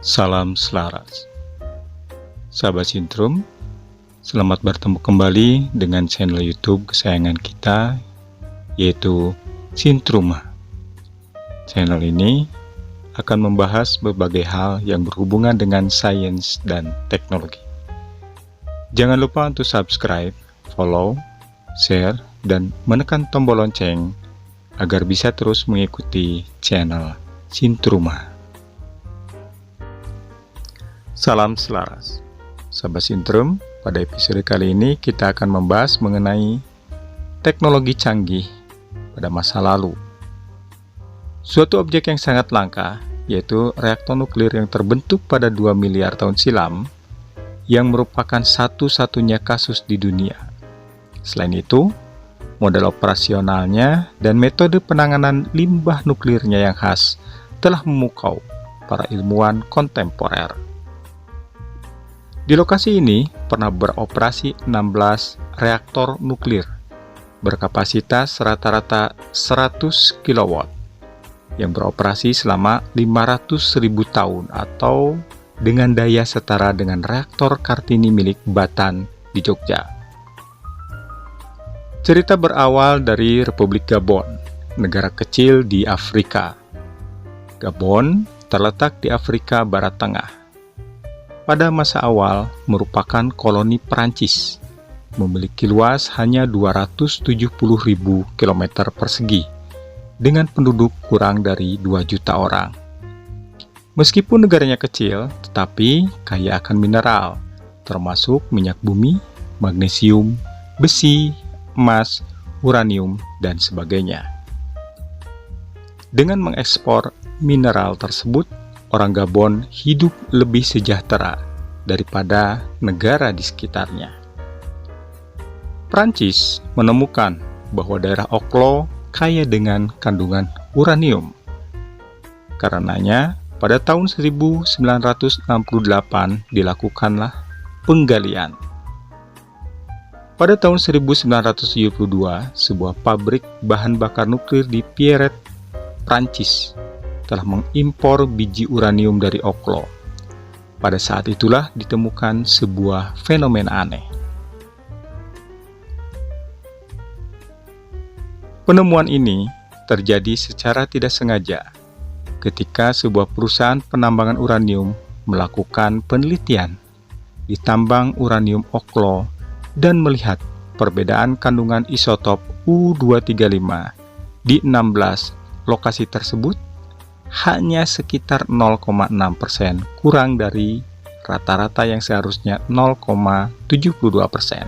Salam selaras. Sahabat Sintrum, selamat bertemu kembali dengan channel YouTube kesayangan kita, yaitu Sintrum. Channel ini akan membahas berbagai hal yang berhubungan dengan sains dan teknologi. Jangan lupa untuk subscribe, follow, share, dan menekan tombol lonceng agar bisa terus mengikuti channel Sintrum. Salam selaras. Sahabat Sintrum, pada episode kali ini kita akan membahas mengenai teknologi canggih pada masa lalu. Suatu objek yang sangat langka, yaitu reaktor nuklir yang terbentuk pada 2 miliar tahun silam, yang merupakan satu-satunya kasus di dunia. Selain itu, model operasionalnya dan metode penanganan limbah nuklirnya yang khas telah memukau para ilmuwan kontemporer. Di lokasi ini pernah beroperasi 16 reaktor nuklir berkapasitas rata-rata 100 kW yang beroperasi selama 500.000 tahun atau dengan daya setara dengan reaktor Kartini milik Batan di Jogja. Cerita berawal dari Republik Gabon, negara kecil di Afrika. Gabon terletak di Afrika Barat Tengah. Pada masa awal merupakan koloni Perancis, memiliki luas hanya 270.000 km persegi, dengan penduduk kurang dari 2 juta orang. Meskipun negaranya kecil, tetapi kaya akan mineral, termasuk minyak bumi, magnesium, besi, emas, uranium, dan sebagainya. Dengan mengekspor mineral tersebut, orang Gabon hidup lebih sejahtera daripada negara di sekitarnya. Prancis menemukan bahwa daerah Oklo kaya dengan kandungan uranium. Karenanya, pada tahun 1968 dilakukanlah penggalian. Pada tahun 1972, sebuah pabrik bahan bakar nuklir di Pierret, Prancis telah mengimpor biji uranium dari Oklo. Pada saat itulah ditemukan sebuah fenomena aneh. Penemuan ini terjadi secara tidak sengaja ketika sebuah perusahaan penambangan uranium melakukan penelitian di tambang uranium Oklo dan melihat perbedaan kandungan isotop U-235 di 16 lokasi tersebut hanya sekitar 0,6% kurang dari rata-rata yang seharusnya 0,72%.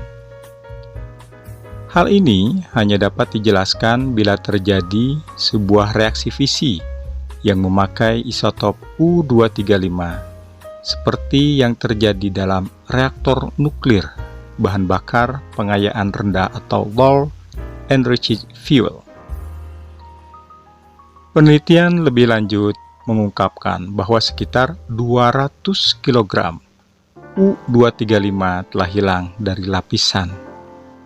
Hal ini hanya dapat dijelaskan bila terjadi sebuah reaksi fisi yang memakai isotop U-235 seperti yang terjadi dalam reaktor nuklir bahan bakar pengayaan rendah atau low enriched fuel. Penelitian lebih lanjut mengungkapkan bahwa sekitar 200 kg U-235 telah hilang dari lapisan,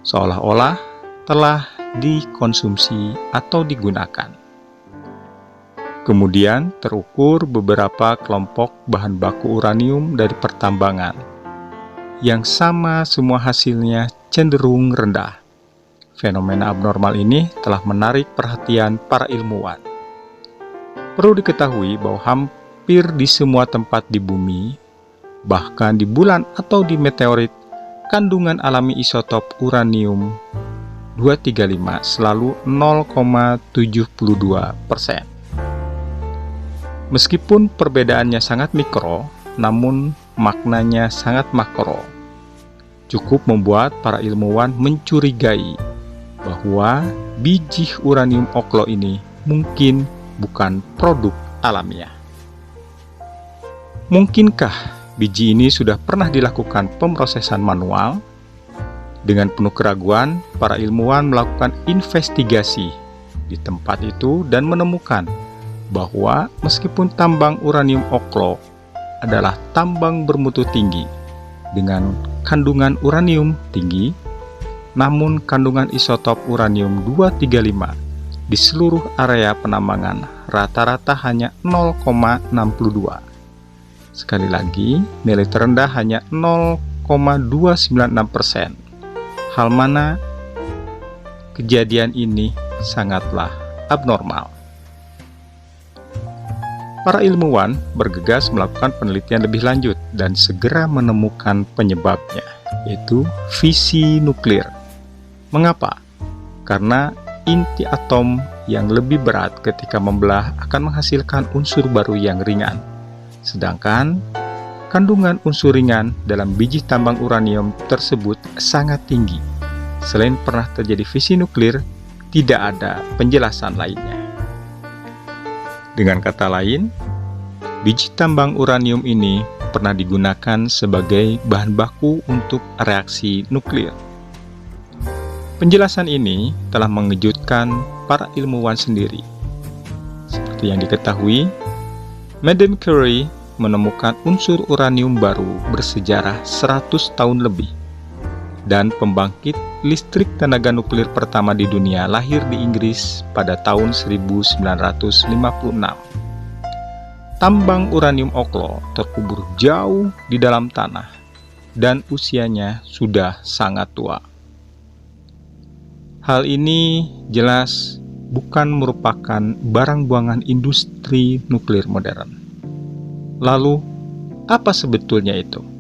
seolah-olah telah dikonsumsi atau digunakan. Kemudian terukur beberapa kelompok bahan baku uranium dari pertambangan, yang sama semua hasilnya cenderung rendah. Fenomena abnormal ini telah menarik perhatian para ilmuwan. Perlu diketahui bahwa hampir di semua tempat di bumi, bahkan di bulan atau di meteorit, kandungan alami isotop uranium-235 selalu 0,72%. Meskipun perbedaannya sangat mikro, namun maknanya sangat makro. Cukup membuat para ilmuwan mencurigai bahwa biji uranium Oklo ini mungkin bukan produk alamiah. Mungkinkah biji ini sudah pernah dilakukan pemrosesan manual? Dengan penuh keraguan, para ilmuwan melakukan investigasi di tempat itu dan menemukan bahwa meskipun tambang uranium Oklo adalah tambang bermutu tinggi dengan kandungan uranium tinggi, namun kandungan isotop uranium-235 di seluruh area penambangan rata-rata hanya 0,62. Sekali lagi, nilai terendah hanya 0,296%. Hal mana kejadian ini sangatlah abnormal. Para ilmuwan bergegas melakukan penelitian lebih lanjut dan segera menemukan penyebabnya, yaitu fisi nuklir. Mengapa? Karena inti atom yang lebih berat ketika membelah akan menghasilkan unsur baru yang ringan. Sedangkan kandungan unsur ringan dalam biji tambang uranium tersebut sangat tinggi. Selain pernah terjadi fisi nuklir, tidak ada penjelasan lainnya. Dengan kata lain, biji tambang uranium ini pernah digunakan sebagai bahan baku untuk reaksi nuklir. Penjelasan ini telah mengejutkan para ilmuwan sendiri. Seperti yang diketahui, Madame Curie menemukan unsur uranium baru bersejarah 100 tahun lebih. Dan pembangkit listrik tenaga nuklir pertama di dunia lahir di Inggris pada tahun 1956. Tambang uranium Oklo terkubur jauh di dalam tanah dan usianya sudah sangat tua. Hal ini jelas bukan merupakan barang buangan industri nuklir modern. Lalu, apa sebetulnya itu?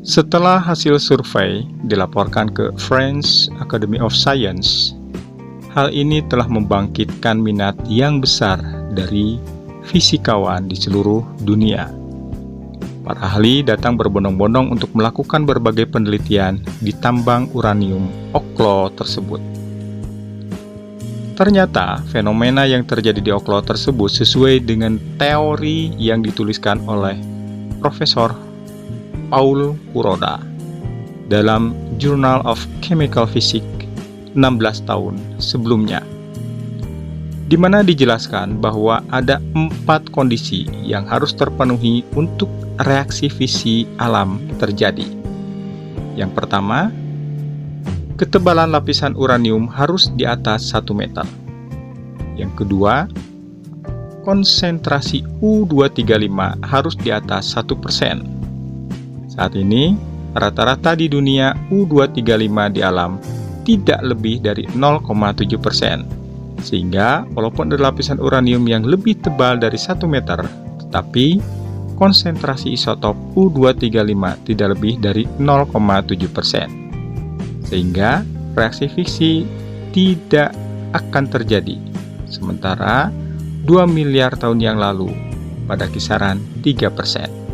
Setelah hasil survei dilaporkan ke French Academy of Science, hal ini telah membangkitkan minat yang besar dari fisikawan di seluruh dunia. Para ahli datang berbondong-bondong untuk melakukan berbagai penelitian di tambang uranium Oklo tersebut. Ternyata fenomena yang terjadi di Oklo tersebut sesuai dengan teori yang dituliskan oleh Profesor Paul Kuroda dalam Journal of Chemical Physics 16 tahun sebelumnya, di mana dijelaskan bahwa ada 4 kondisi yang harus terpenuhi untuk reaksi fisi alam terjadi. Yang pertama, ketebalan lapisan uranium harus di atas 1 meter. Yang kedua, konsentrasi U235 harus di atas 1%. Saat ini, rata-rata di dunia U235 di alam tidak lebih dari 0,7%. Sehingga, walaupun ada lapisan uranium yang lebih tebal dari 1 meter, tetapi konsentrasi isotop U235 tidak lebih dari 0,7%. Sehingga, reaksi fisi tidak akan terjadi. Sementara, 2 miliar tahun yang lalu, pada kisaran 3%.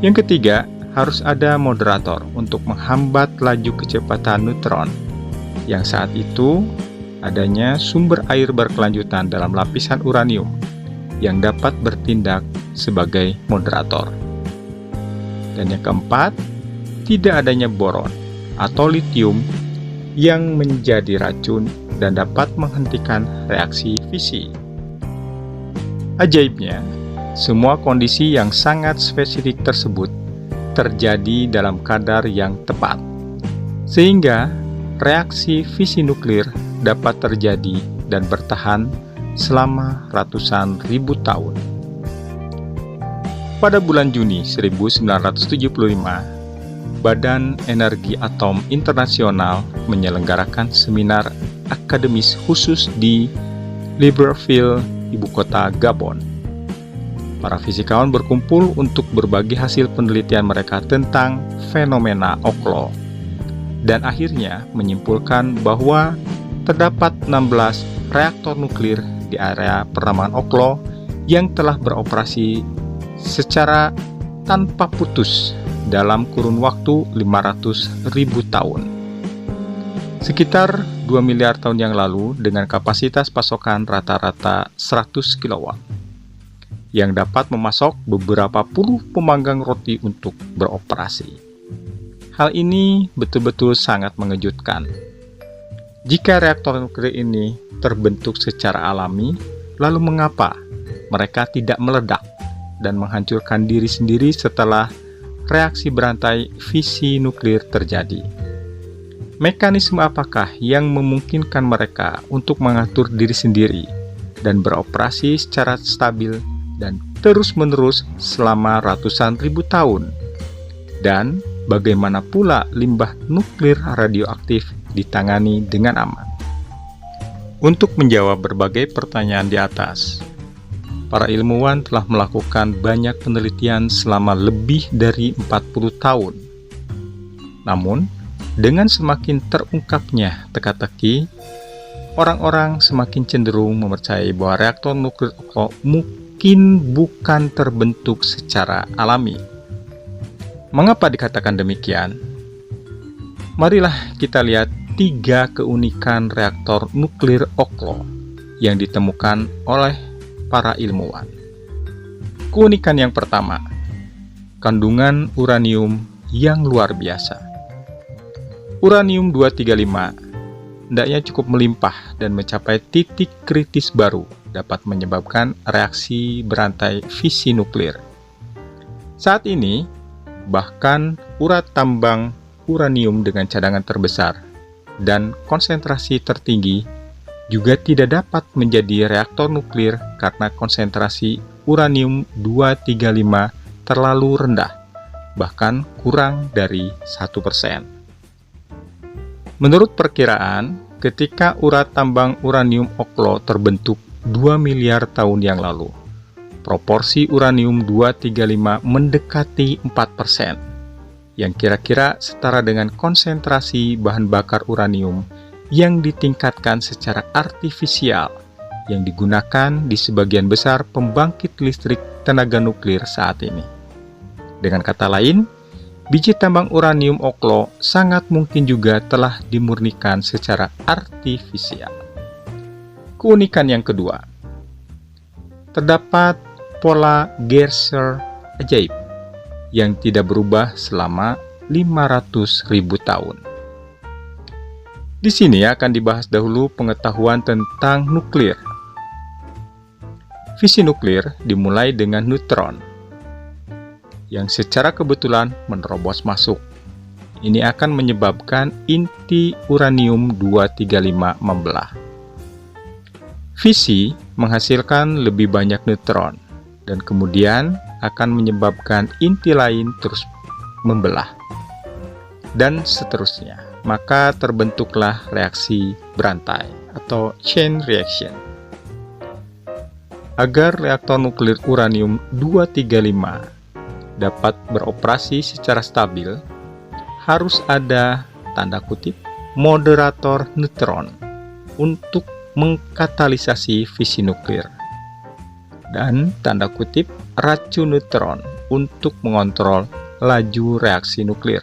Yang ketiga, harus ada moderator untuk menghambat laju kecepatan neutron, yang saat itu adanya sumber air berkelanjutan dalam lapisan uranium yang dapat bertindak sebagai moderator. Dan yang keempat, tidak adanya boron atau litium yang menjadi racun dan dapat menghentikan reaksi fisi. Ajaibnya, semua kondisi yang sangat spesifik tersebut terjadi dalam kadar yang tepat, sehingga reaksi fisi nuklir dapat terjadi dan bertahan selama ratusan ribu tahun. Pada bulan Juni 1975, Badan Energi Atom Internasional menyelenggarakan seminar akademis khusus di Libreville, ibu kota Gabon. Para fisikawan berkumpul untuk berbagi hasil penelitian mereka tentang fenomena Oklo, dan akhirnya menyimpulkan bahwa terdapat 16 reaktor nuklir di area pernamaan Oklo yang telah beroperasi secara tanpa putus dalam kurun waktu 500.000 tahun. Sekitar 2 miliar tahun yang lalu dengan kapasitas pasokan rata-rata 100 kW yang dapat memasok beberapa puluh pemanggang roti untuk beroperasi. Hal ini betul-betul sangat mengejutkan. Jika reaktor nuklir ini terbentuk secara alami, lalu mengapa mereka tidak meledak dan menghancurkan diri sendiri setelah reaksi berantai fisi nuklir terjadi? Mekanisme apakah yang memungkinkan mereka untuk mengatur diri sendiri dan beroperasi secara stabil dan terus-menerus selama ratusan ribu tahun. Dan bagaimana pula limbah nuklir radioaktif ditangani dengan aman? Untuk menjawab berbagai pertanyaan di atas, para ilmuwan telah melakukan banyak penelitian selama lebih dari 40 tahun. Namun, dengan semakin terungkapnya teka-teki, orang-orang semakin cenderung mempercayai bahwa reaktor nuklir Oklo mungkin bukan terbentuk secara alami. Mengapa dikatakan demikian? Marilah kita lihat 3 keunikan reaktor nuklir Oklo yang ditemukan oleh para ilmuwan. Keunikan yang pertama, kandungan uranium yang luar biasa. Uranium-235 hendaknya cukup melimpah dan mencapai titik kritis baru dapat menyebabkan reaksi berantai fisi nuklir. Saat ini, bahkan urat tambang uranium dengan cadangan terbesar dan konsentrasi tertinggi juga tidak dapat menjadi reaktor nuklir karena konsentrasi uranium-235 terlalu rendah, bahkan kurang dari 1%. Menurut perkiraan, ketika urat tambang uranium Oklo terbentuk 2 miliar tahun yang lalu, proporsi uranium-235 mendekati 4%, yang kira-kira setara dengan konsentrasi bahan bakar uranium yang ditingkatkan secara artifisial yang digunakan di sebagian besar pembangkit listrik tenaga nuklir saat ini. Dengan kata lain, biji tambang uranium Oklo sangat mungkin juga telah dimurnikan secara artifisial. Keunikan yang kedua, terdapat pola Gersер ajaib yang tidak berubah selama 500.000 tahun. Di sini akan dibahas dahulu pengetahuan tentang nuklir. Fisi nuklir dimulai dengan neutron yang secara kebetulan menerobos masuk. Ini akan menyebabkan inti uranium-235 membelah. Fisi menghasilkan lebih banyak neutron dan kemudian akan menyebabkan inti lain terus membelah, dan seterusnya. Maka terbentuklah reaksi berantai atau chain reaction. Agar reaktor nuklir uranium-235 dapat beroperasi secara stabil, harus ada, tanda kutip, moderator neutron untuk mengkatalisasi fisi nuklir, dan, tanda kutip, racun neutron untuk mengontrol laju reaksi nuklir.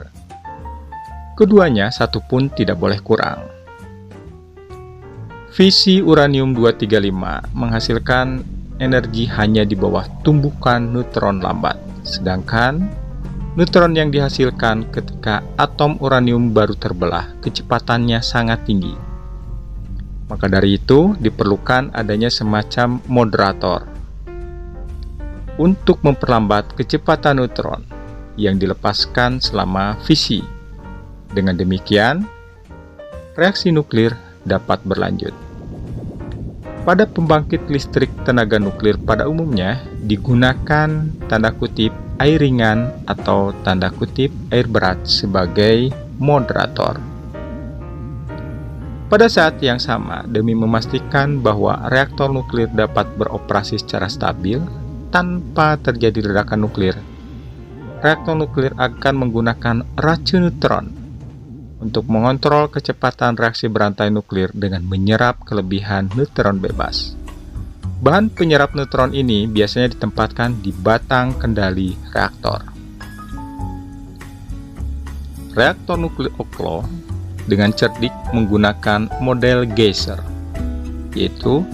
Keduanya satu pun tidak boleh kurang. Fisi uranium-235 menghasilkan energi hanya di bawah tumbukan neutron lambat, sedangkan neutron yang dihasilkan ketika atom uranium baru terbelah kecepatannya sangat tinggi. Maka dari itu diperlukan adanya semacam moderator untuk memperlambat kecepatan neutron yang dilepaskan selama fisi. Dengan demikian, reaksi nuklir dapat berlanjut. Pada pembangkit listrik tenaga nuklir pada umumnya digunakan tanda kutip air ringan atau tanda kutip air berat sebagai moderator. Pada saat yang sama, demi memastikan bahwa reaktor nuklir dapat beroperasi secara stabil tanpa terjadi ledakan nuklir, reaktor nuklir akan menggunakan racun neutron untuk mengontrol kecepatan reaksi berantai nuklir dengan menyerap kelebihan neutron bebas. Bahan penyerap neutron ini biasanya ditempatkan di batang kendali reaktor. Reaktor nuklir Oklo dengan cerdik menggunakan model geyser, yaitu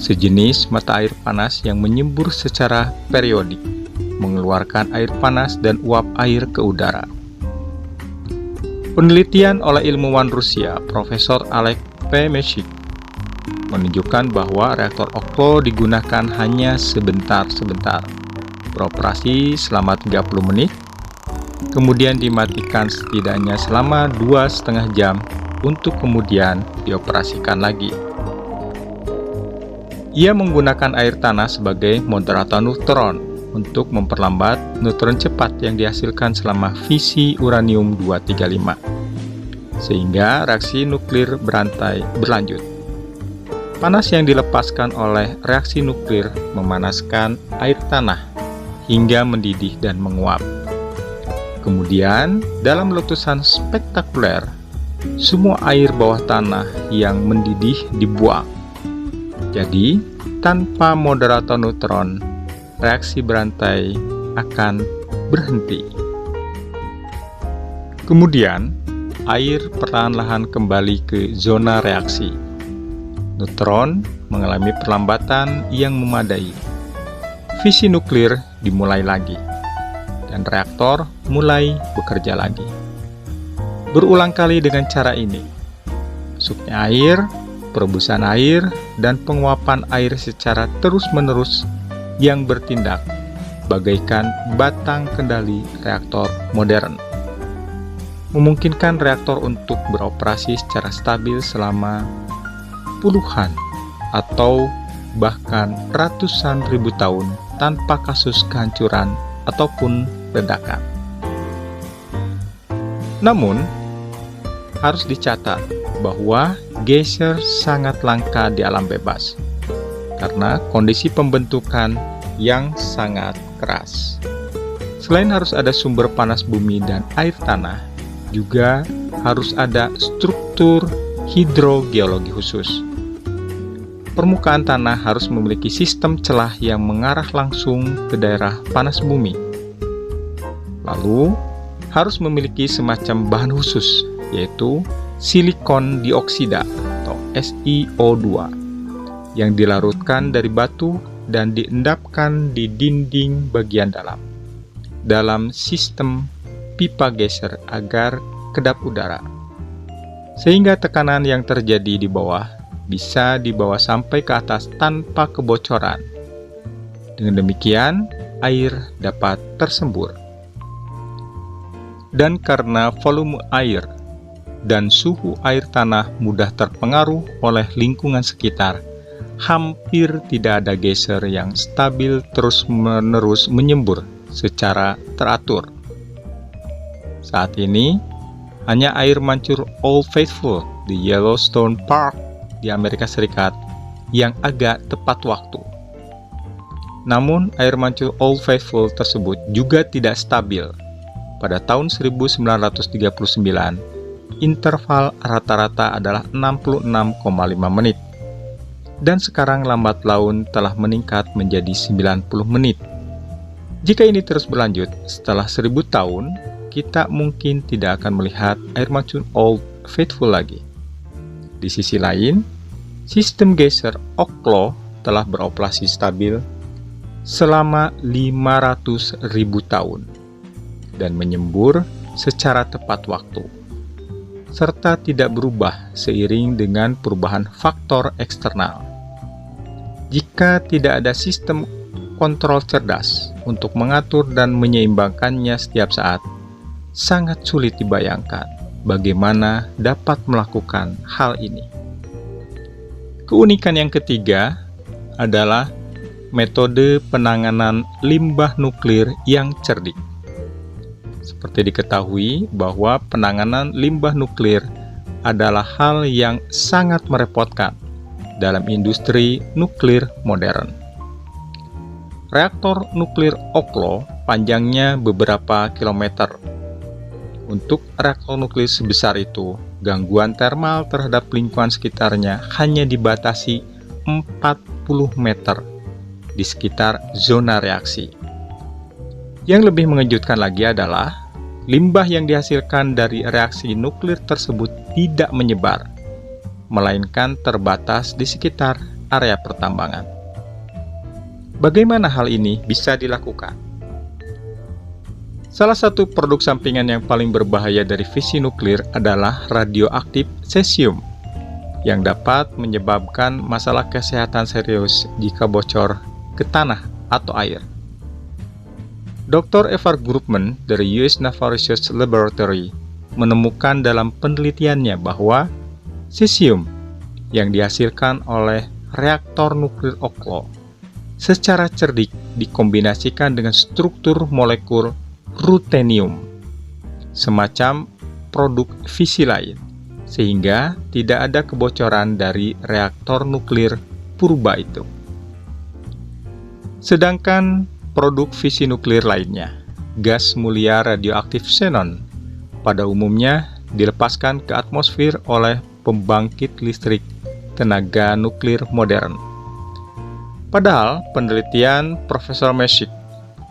sejenis mata air panas yang menyembur secara periodik, mengeluarkan air panas dan uap air ke udara. Penelitian oleh ilmuwan Rusia, Profesor Oleg Pemeshik, menunjukkan bahwa reaktor Oklo digunakan hanya sebentar-sebentar, beroperasi selama 30 menit, kemudian dimatikan setidaknya selama 2,5 jam untuk kemudian dioperasikan lagi. Ia menggunakan air tanah sebagai moderator neutron untuk memperlambat neutron cepat yang dihasilkan selama fisi uranium-235, sehingga reaksi nuklir berantai berlanjut. Panas yang dilepaskan oleh reaksi nuklir memanaskan air tanah hingga mendidih dan menguap. Kemudian, dalam letusan spektakuler, semua air bawah tanah yang mendidih dibuang. Jadi, tanpa moderator neutron, reaksi berantai akan berhenti. Kemudian, air perlahan-lahan kembali ke zona reaksi. Neutron mengalami perlambatan yang memadai. Fisi nuklir dimulai lagi, dan reaktor mulai bekerja lagi. Berulang kali dengan cara ini, masuknya air, perebusan air, dan penguapan air secara terus-menerus yang bertindak bagaikan batang kendali reaktor modern, memungkinkan reaktor untuk beroperasi secara stabil selama puluhan atau bahkan ratusan ribu tahun tanpa kasus kehancuran ataupun ledakan. Namun, harus dicatat bahwa geyser sangat langka di alam bebas karena kondisi pembentukan yang sangat keras. Selain harus ada sumber panas bumi dan air tanah, juga harus ada struktur hidrogeologi khusus. Permukaan tanah harus memiliki sistem celah yang mengarah langsung ke daerah panas bumi. Lalu, harus memiliki semacam bahan khusus, yaitu silikon dioksida atau SiO2 yang dilarutkan dari batu dan diendapkan di dinding bagian dalam sistem pipa geyser agar kedap udara, sehingga tekanan yang terjadi di bawah bisa dibawa sampai ke atas tanpa kebocoran. Dengan demikian, air dapat tersembur. Dan karena volume air dan suhu air tanah mudah terpengaruh oleh lingkungan sekitar, hampir tidak ada geyser yang stabil terus-menerus menyembur secara teratur. Saat ini, hanya air mancur Old Faithful di Yellowstone Park di Amerika Serikat yang agak tepat waktu. Namun, air mancur Old Faithful tersebut juga tidak stabil. Pada tahun 1939, interval rata-rata adalah 66,5 menit. Dan sekarang lambat laun telah meningkat menjadi 90 menit. Jika ini terus berlanjut, setelah 1000 tahun, kita mungkin tidak akan melihat air mancur Old Faithful lagi. Di sisi lain, sistem geyser Oklo telah beroperasi stabil selama 500.000 tahun dan menyembur secara tepat waktu, serta tidak berubah seiring dengan perubahan faktor eksternal. Jika tidak ada sistem kontrol cerdas untuk mengatur dan menyeimbangkannya setiap saat, sangat sulit dibayangkan bagaimana dapat melakukan hal ini. Keunikan yang ketiga adalah metode penanganan limbah nuklir yang cerdik. Seperti diketahui bahwa penanganan limbah nuklir adalah hal yang sangat merepotkan dalam industri nuklir modern. Reaktor nuklir Oklo panjangnya beberapa kilometer. Untuk reaktor nuklir sebesar itu, gangguan termal terhadap lingkungan sekitarnya hanya dibatasi 40 meter di sekitar zona reaksi. Yang lebih mengejutkan lagi adalah limbah yang dihasilkan dari reaksi nuklir tersebut tidak menyebar, melainkan terbatas di sekitar area pertambangan. Bagaimana hal ini bisa dilakukan? Salah satu produk sampingan yang paling berbahaya dari fisi nuklir adalah radioaktif cesium, yang dapat menyebabkan masalah kesehatan serius jika bocor ke tanah atau air. Dr. Eva Groupman dari US Naval Research Laboratory menemukan dalam penelitiannya bahwa cesium yang dihasilkan oleh reaktor nuklir Oklo secara cerdik dikombinasikan dengan struktur molekul rutenium, semacam produk fisi lain, sehingga tidak ada kebocoran dari reaktor nuklir purba itu. Sedangkan produk fisi nuklir lainnya, gas mulia radioaktif xenon, pada umumnya dilepaskan ke atmosfer oleh pembangkit listrik tenaga nuklir modern. Padahal penelitian Profesor Meshik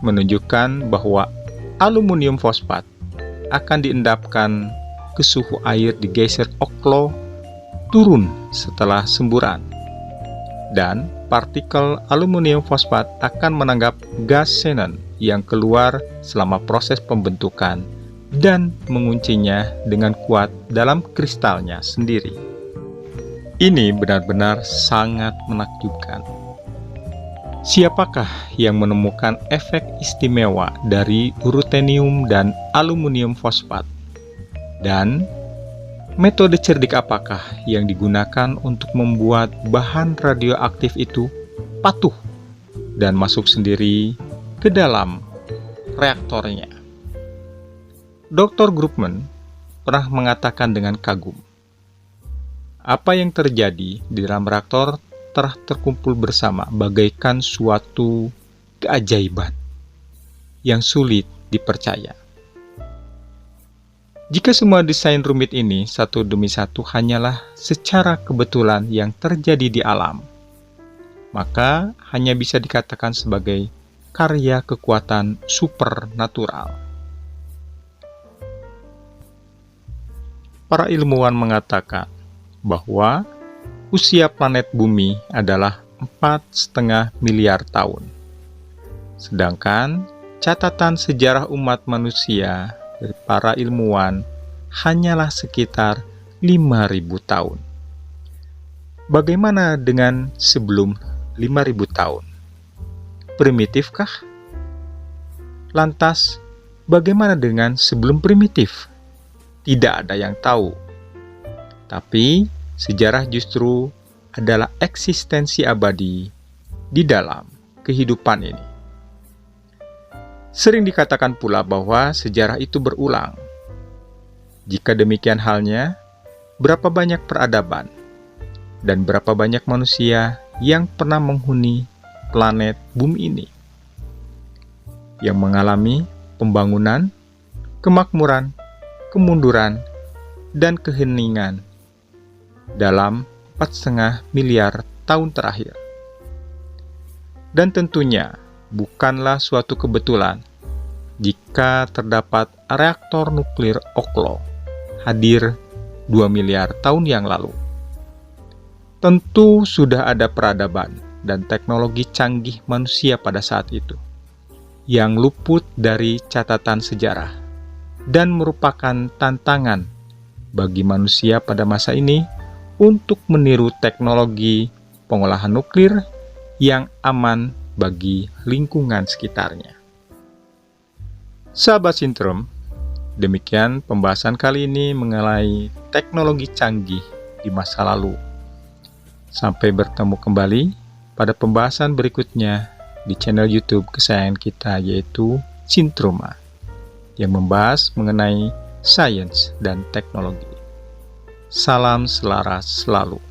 menunjukkan bahwa aluminium fosfat akan diendapkan ke suhu air di geyser Oklo turun setelah semburan, dan partikel aluminium fosfat akan menanggap gas xenon yang keluar selama proses pembentukan dan menguncinya dengan kuat dalam kristalnya sendiri. Ini benar-benar sangat menakjubkan. Siapakah yang menemukan efek istimewa dari rutenium dan aluminium fosfat? Dan metode cerdik apakah yang digunakan untuk membuat bahan radioaktif itu patuh dan masuk sendiri ke dalam reaktornya? Dr. Groopman pernah mengatakan dengan kagum, apa yang terjadi di dalam reaktor telah terkumpul bersama bagaikan suatu keajaiban yang sulit dipercaya. Jika semua desain rumit ini satu demi satu hanyalah secara kebetulan yang terjadi di alam, maka hanya bisa dikatakan sebagai karya kekuatan supernatural. Para ilmuwan mengatakan bahwa usia planet Bumi adalah 4,5 miliar tahun. Sedangkan catatan sejarah umat manusia dari para ilmuwan hanyalah sekitar 5.000 tahun. Bagaimana dengan sebelum 5.000 tahun? Primitifkah? Lantas, bagaimana dengan sebelum primitif? Tidak ada yang tahu. Tapi sejarah justru adalah eksistensi abadi di dalam kehidupan ini. Sering dikatakan pula bahwa sejarah itu berulang. Jika demikian halnya, berapa banyak peradaban dan berapa banyak manusia yang pernah menghuni planet bumi ini, yang mengalami pembangunan, kemakmuran, kemunduran, dan keheningan dalam 4,5 miliar tahun terakhir. Dan tentunya bukanlah suatu kebetulan jika terdapat reaktor nuklir Oklo hadir 2 miliar tahun yang lalu. Tentu sudah ada peradaban dan teknologi canggih manusia pada saat itu yang luput dari catatan sejarah dan merupakan tantangan bagi manusia pada masa ini untuk meniru teknologi pengolahan nuklir yang aman bagi lingkungan sekitarnya. Sahabat Sintrom, demikian pembahasan kali ini mengenai teknologi canggih di masa lalu. Sampai bertemu kembali pada pembahasan berikutnya di channel YouTube kesayangan kita, yaitu Sintroma, yang membahas mengenai sains dan teknologi. Salam selaras selalu.